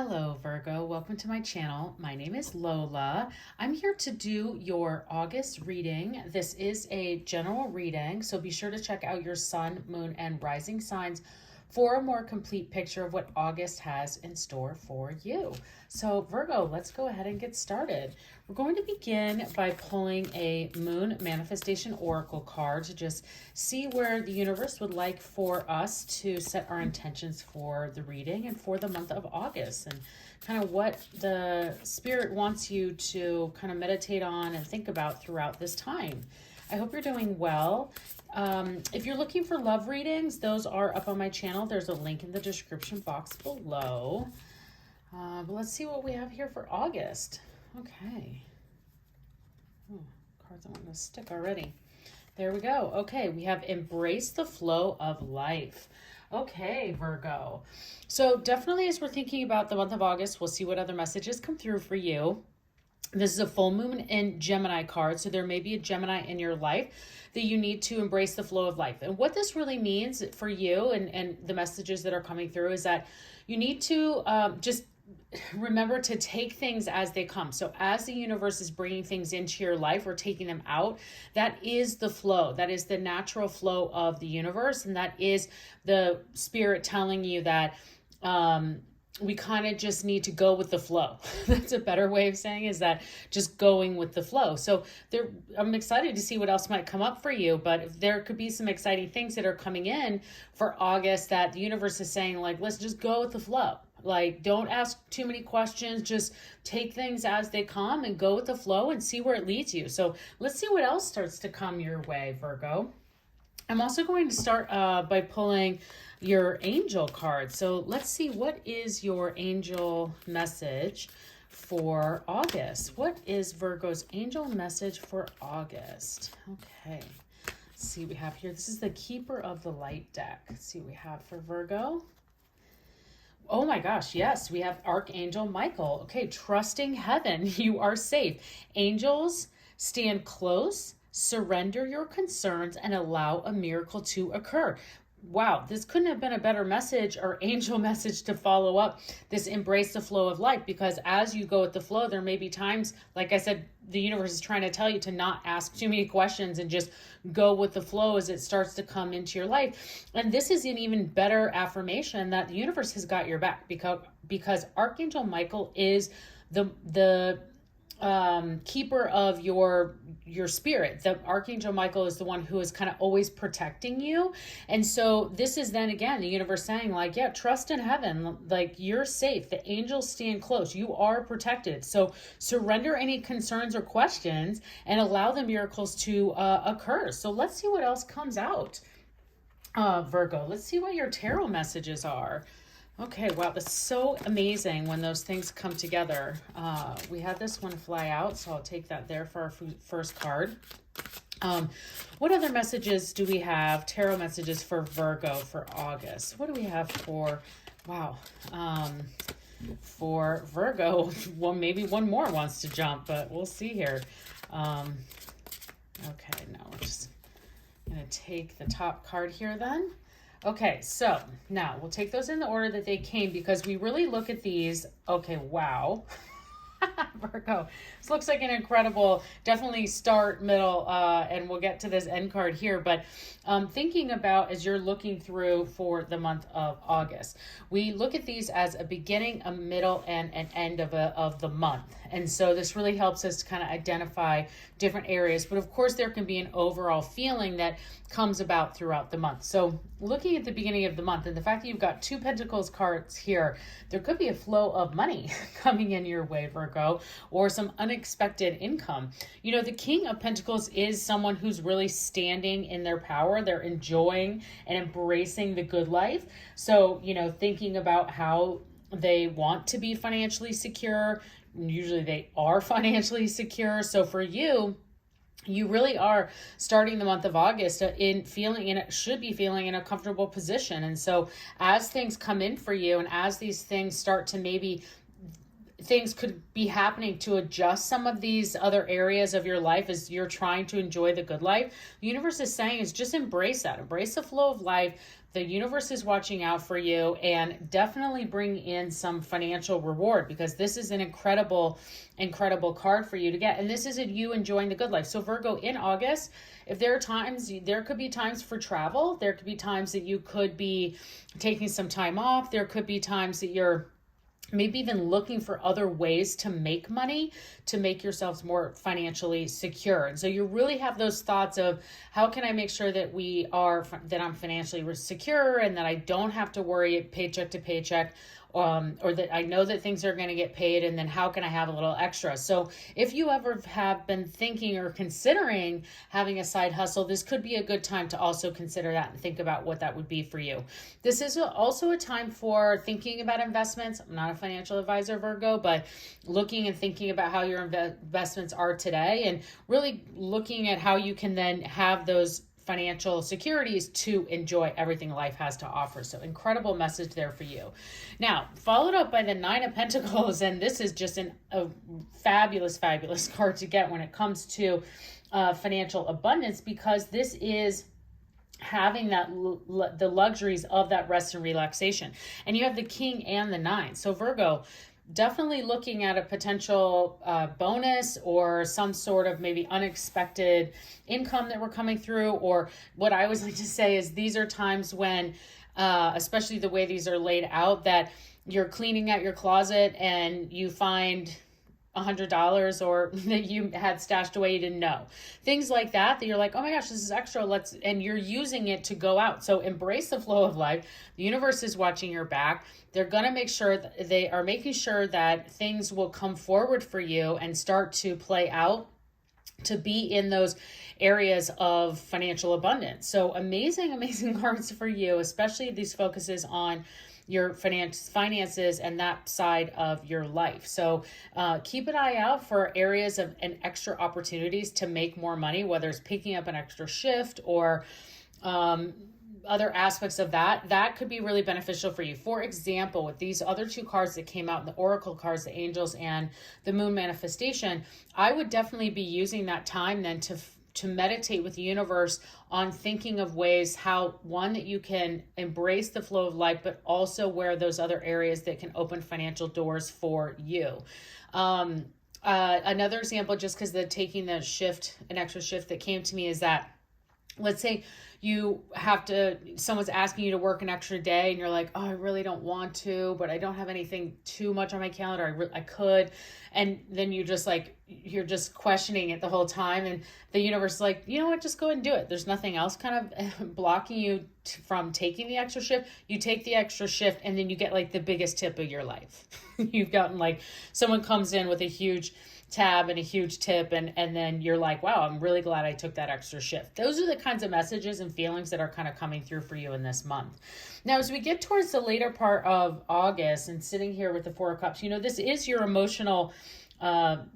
Hello, Virgo. Welcome to my channel. My name is Lola. I'm here to do your August reading. This is a general reading, so be sure to check out your sun, moon, and rising signs for a more complete picture of what August has in store for you. So Virgo, let's go ahead and get started. We're going to begin by pulling a moon manifestation oracle card to just see where the universe would like for us to set our intentions for the reading and for the month of August, and kind of what the spirit wants you to kind of meditate on and think about throughout this time. I hope you're doing well. If you're looking for love readings, those are up on my channel. There's a link in the description box below. But let's see what we have here for August. Okay. Oh, cards I want to stick already. There we go. Okay, we have embrace the flow of life. Okay, Virgo. So definitely as we're thinking about the month of August, we'll see what other messages come through for you. This is a full moon in Gemini card, so there may be a Gemini in your life that you need to embrace the flow of life. And what this really means for you and the messages that are coming through is that you need to just remember to take things as they come. So as the universe is bringing things into your life or taking them out, that is the flow. That is the natural flow of the universe. And that is the spirit telling you that we kind of just need to go with the flow. That's a better way of saying is that just going with the flow. So I'm excited to see what else might come up for you, but there could be some exciting things that are coming in for August that the universe is saying, like, let's just go with the flow. Like, don't ask too many questions. Just take things as they come and go with the flow and see where it leads you. So let's see what else starts to come your way, Virgo. I'm also going to start by pulling your angel card. So let's see, what is your angel message for August? What is Virgo's angel message for August? Okay, let's see what we have here. This is the Keeper of the Light deck. Let's see what we have for Virgo. Oh my gosh, yes, we have Archangel Michael. Okay, trusting heaven, you are safe. Angels, stand close, surrender your concerns, and allow a miracle to occur. Wow, this couldn't have been a better message or angel message to follow up this embrace the flow of life, because as you go with the flow, there may be times, like I said, the universe is trying to tell you to not ask too many questions and just go with the flow as it starts to come into your life. And this is an even better affirmation that the universe has got your back, because Archangel Michael is the keeper of your spirit. The Archangel Michael is the one who is kind of always protecting you. And so this is then again the universe saying, like, yeah, trust in heaven, like, you're safe. The angels stand close, you are protected. So surrender any concerns or questions and allow the miracles to occur. So let's see what else comes out, Virgo. Let's see what your tarot messages are. Okay, wow, that's so amazing when those things come together. We had this one fly out, so I'll take that there for our first card. What other messages do we have? Tarot messages for Virgo for August. What do we have for, wow, for Virgo? Well, maybe one more wants to jump, but we'll see here. Okay, now we're just going to take the top card here then. Okay, so now we'll take those in the order that they came, because we really look at these. Okay, wow. Virgo, this looks like an incredible, definitely start, middle, and we'll get to this end card here. But thinking about as you're looking through for the month of August, we look at these as a beginning, a middle, and an end of the month. And so this really helps us to kind of identify different areas. But of course, there can be an overall feeling that comes about throughout the month. So looking at the beginning of the month and the fact that you've got two Pentacles cards here, there could be a flow of money coming in your way, Virgo, or some unexpected income. You know, the King of Pentacles is someone who's really standing in their power. They're enjoying and embracing the good life. So, you know, thinking about how they want to be financially secure. Usually they are financially secure. So for you, you really are starting the month of August should be feeling in a comfortable position. And so as things come in for you and as these things start to maybe things could be happening to adjust some of these other areas of your life as you're trying to enjoy the good life. The universe is saying is just embrace that. Embrace the flow of life. The universe is watching out for you, and definitely bring in some financial reward, because this is an incredible card for you to get. And this is you enjoying the good life. So Virgo, in August, if there are times, there could be times for travel. There could be times that you could be taking some time off. There could be times that you're maybe even looking for other ways to make money, to make yourselves more financially secure. And so you really have those thoughts of, how can I make sure that that I'm financially secure, and that I don't have to worry paycheck to paycheck, or that I know that things are going to get paid, and then how can I have a little extra? So if you ever have been thinking or considering having a side hustle, this could be a good time to also consider that and think about what that would be for you. This is also a time for thinking about investments. I'm not a financial advisor, Virgo, but looking and thinking about how your investments are today, and really looking at how you can then have those financial securities to enjoy everything life has to offer. So incredible message there for you. Now, followed up by the Nine of Pentacles, and this is just a fabulous card to get when it comes to financial abundance, because this is having that the luxuries of that rest and relaxation. And you have the King and the Nine. So Virgo, definitely looking at a potential bonus, or some sort of maybe unexpected income that we're coming through. Or what I always like to say is, these are times when, especially the way these are laid out, that you're cleaning out your closet and you find $100, or that you had stashed away you didn't know. Things like that you're like, oh my gosh, this is extra, and you're using it to go out. So embrace the flow of life. The universe is watching your back. They're going to make sure that they are making sure that things will come forward for you and start to play out, to be in those areas of financial abundance. So amazing cards for you, especially these focuses on your finances and that side of your life. So keep an eye out for areas of and extra opportunities to make more money, whether it's picking up an extra shift or other aspects of that could be really beneficial for you. For example, with these other two cards that came out in the Oracle cards, the Angels and the Moon Manifestation, I would definitely be using that time then to meditate with the universe on thinking of ways how, one, that you can embrace the flow of life, but also where those other areas that can open financial doors for you. Another example, just because taking the shift, an extra shift that came to me, is that, let's say someone's asking you to work an extra day, and you're like, oh, I really don't want to, but I don't have anything too much on my calendar. I could. And then you're just questioning it the whole time. And the universe is like, you know what, just go ahead and do it. There's nothing else kind of blocking you from taking the extra shift. You take the extra shift, and then you get like the biggest tip of your life. You've gotten like, someone comes in with a huge tab and a huge tip, and then you're like, wow, I'm really glad I took that extra shift. Those are the kinds of messages and feelings that are kind of coming through for you in this month. Now, as we get towards the later part of August and sitting here with the Four of Cups, this is your emotional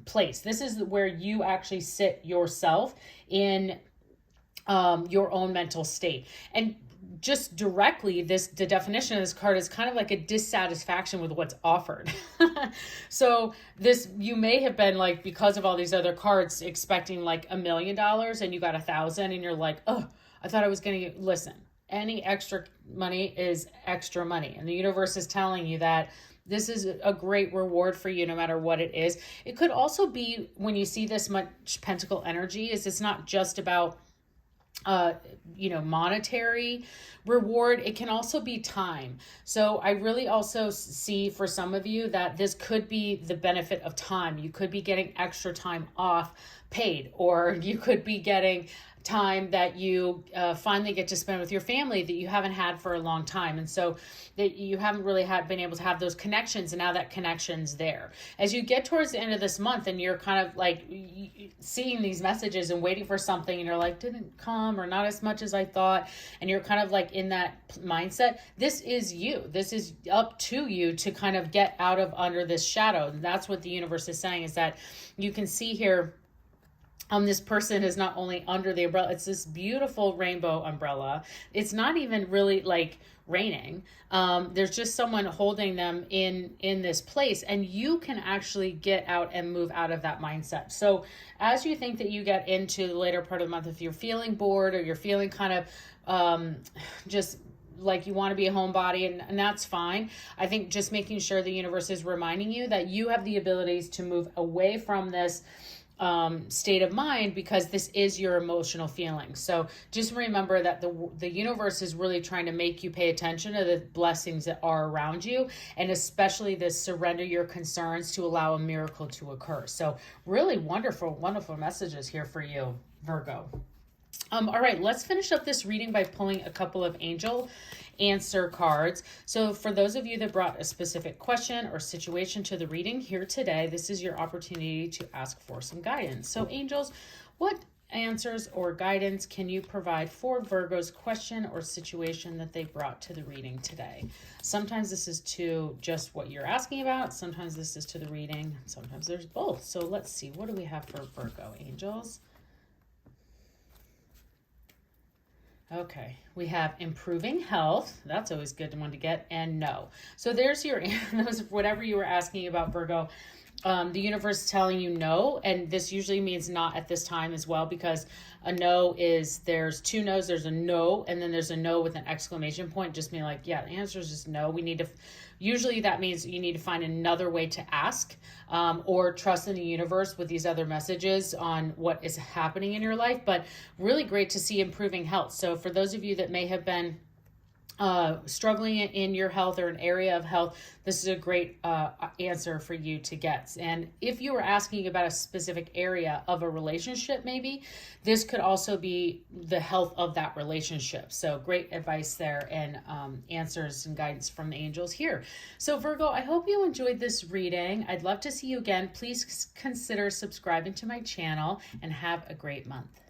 place. This is where you actually sit yourself in your own mental state. And just directly, the definition of this card is kind of like a dissatisfaction with what's offered. So you may have been like, because of all these other cards, expecting like $1 million, and you got 1,000, and you're like, oh, I thought I was going to get, listen, any extra money is extra money. And the universe is telling you that this is a great reward for you, no matter what it is. It could also be, when you see this much pentacle energy, is it's not just about monetary reward. It can also be time. So I really also see for some of you that this could be the benefit of time. You could be getting extra time off paid, or you could be getting time that you finally get to spend with your family that you haven't had for a long time. And so that you haven't really been able to have those connections, and now that connection's there. As you get towards the end of this month, and you're kind of like seeing these messages and waiting for something, and you're like, didn't come, or not as much as I thought, and you're kind of like in that mindset, this is you. This is up to you to kind of get out of under this shadow. And that's what the universe is saying, is that you can see here This person is not only under the umbrella, it's this beautiful rainbow umbrella. It's not even really like raining. There's just someone holding them in this place, and you can actually get out and move out of that mindset. So as you think that you get into the later part of the month, if you're feeling bored or you're feeling kind of just like you want to be a homebody, and that's fine. I think just making sure the universe is reminding you that you have the abilities to move away from this state of mind, because this is your emotional feeling. So just remember that the universe is really trying to make you pay attention to the blessings that are around you, and especially this surrender your concerns to allow a miracle to occur. So really wonderful, wonderful messages here for you, Virgo. All right, let's finish up this reading by pulling a couple of angel answer cards. So for those of you that brought a specific question or situation to the reading here today, this is your opportunity to ask for some guidance. So angels, what answers or guidance can you provide for Virgo's question or situation that they brought to the reading today? Sometimes this is to just what you're asking about. Sometimes this is to the reading. Sometimes there's both. So let's see. What do we have for Virgo, angels? Okay, we have improving health. That's always good one to get. And no. So there's your, whatever you were asking about, Virgo. The universe is telling you no, and this usually means not at this time as well, because a no is, there's two no's, there's a no, and then there's a no with an exclamation point, just mean like, yeah, the answer is just no. We need to, usually that means you need to find another way to ask, or trust in the universe with these other messages on what is happening in your life. But really great to see improving health. So for those of you that may have been struggling in your health or an area of health, this is a great answer for you to get. And if you were asking about a specific area of a relationship, maybe this could also be the health of that relationship. So great advice there, and answers and guidance from the angels here. So Virgo, I hope you enjoyed this reading. I'd love to see you again. Please consider subscribing to my channel, and have a great month.